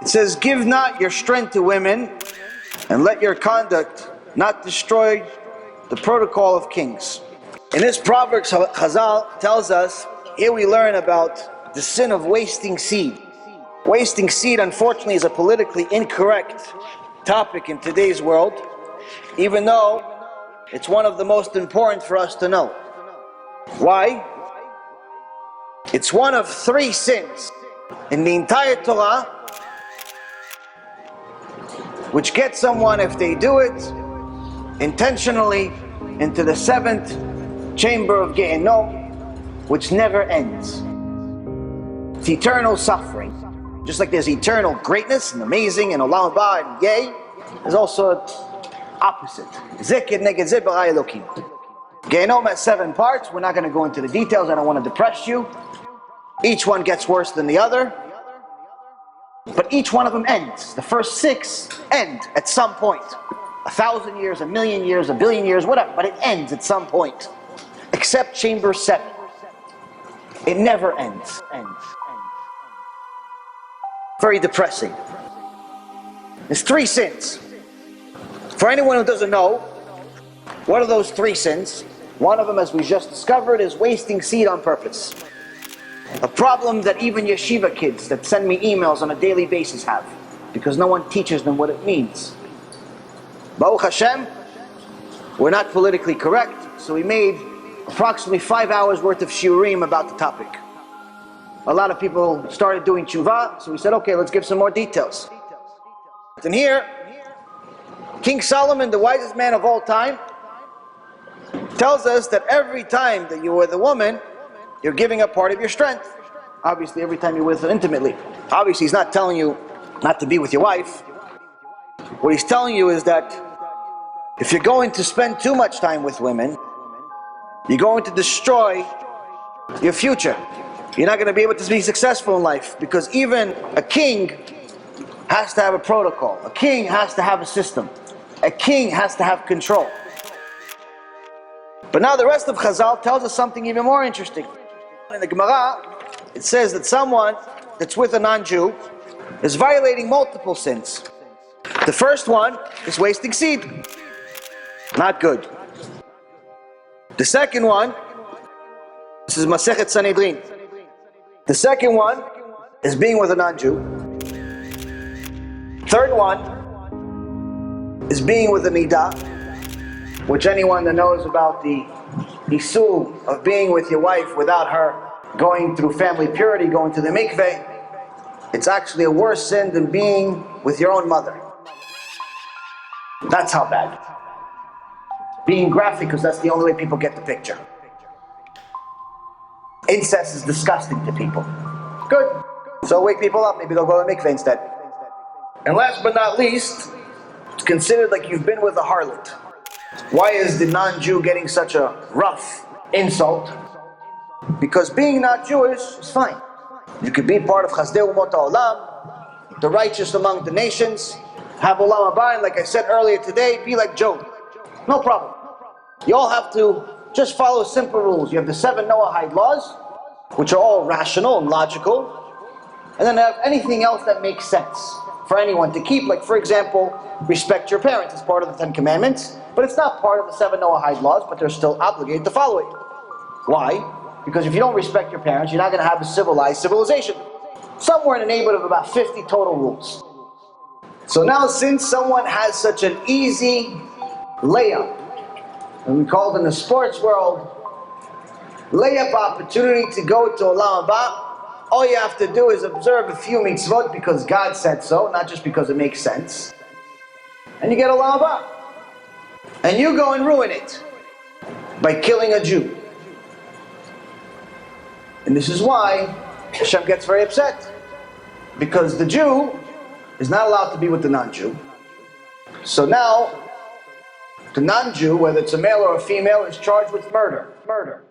It says, give not your strength to women, and let your conduct not destroy the protocol of kings. In this Proverbs, Chazal tells us, here we learn about the sin of wasting seed. Wasting seed, unfortunately, is a politically incorrect topic in today's world, even though it's one of the most important for us to know. Why? It's one of 3 sins in the entire Torah which get someone, if they do it intentionally, into the 7th chamber of Gehinnom, which never ends. It's eternal suffering. Just like there's eternal greatness and amazing and olam haba and yay, there's also opposite. Zikr neged zeh bara Elokim. Gehinnom has 7 parts. We're not going to go into the details. I don't want to depress you. Each one gets worse than the other, but each one of them ends. The first 6 end at some point. 1,000 years, 1,000,000 years, 1,000,000,000 years, whatever, but it ends at some point. Except chamber 7. It never ends. Very depressing. There's 3 sins. For anyone who doesn't know, what are those 3 sins? One of them, as we just discovered, is wasting seed on purpose. A problem that even yeshiva kids that send me emails on a daily basis have, because no one teaches them what it means. Baruch Hashem, we're not politically correct, so we made approximately 5 hours worth of shiurim about the topic. A lot of people started doing TeShuva, so we said, okay, let's give some more details. And here, King Solomon, the wisest man of all time, tells us that every time that you're with a woman, you're giving up part of your strength. Obviously, every time you're with her intimately. Obviously, he's not telling you not to be with your wife. What he's telling you is that if you're going to spend too much time with women, you're going to destroy your future. You're not going to be able to be successful in life, because even a king has to have a protocol. A king has to have a system. A king has to have control. But now the rest of Chazal tells us something even more interesting. In the Gemara, it says that someone that's with a non-Jew is violating multiple sins. The first one is wasting seed. Not good. The second one, this is Masechet Sanhedrin. The second one is being with a non-Jew. Third one is being with a nidah, which anyone that knows about the issur of being with your wife without her going through family purity, going to the mikveh, it's actually a worse sin than being with your own mother. That's how bad. Being graphic, because that's the only way people get the picture. Incest is disgusting to people. Good. So wake people up, maybe they'll go to the mikveh instead. And last but not least, it's considered like you've been with a harlot. Why is the non-Jew getting such a rough insult? Because being not Jewish is fine. You could be part of Chasdei Umot HaOlam, the righteous among the nations, have olam haba, and like I said earlier today, be like Job. No problem. You all have to just follow simple rules. You have the 7 Noahide laws, which are all rational and logical, and then have anything else that makes sense for anyone to keep. Like, for example, respect your parents. It's part of the 10 Commandments, but it's not part of the 7 Noahide laws, but they're still obligated to follow it. Why? Because if you don't respect your parents, you're not going to have a civilized civilization. Somewhere in the neighborhood of about 50 total rules. So now, since someone has such an easy layup, and we call it in the sports world, layup opportunity to go to olam haba, all you have to do is observe a few mitzvot because God said so, not just because it makes sense, and you get olam haba. And you go and ruin it by killing a Jew. And this is why Hashem gets very upset, because the Jew is not allowed to be with the non-Jew. So now, the non-Jew, whether it's a male or a female, is charged with murder.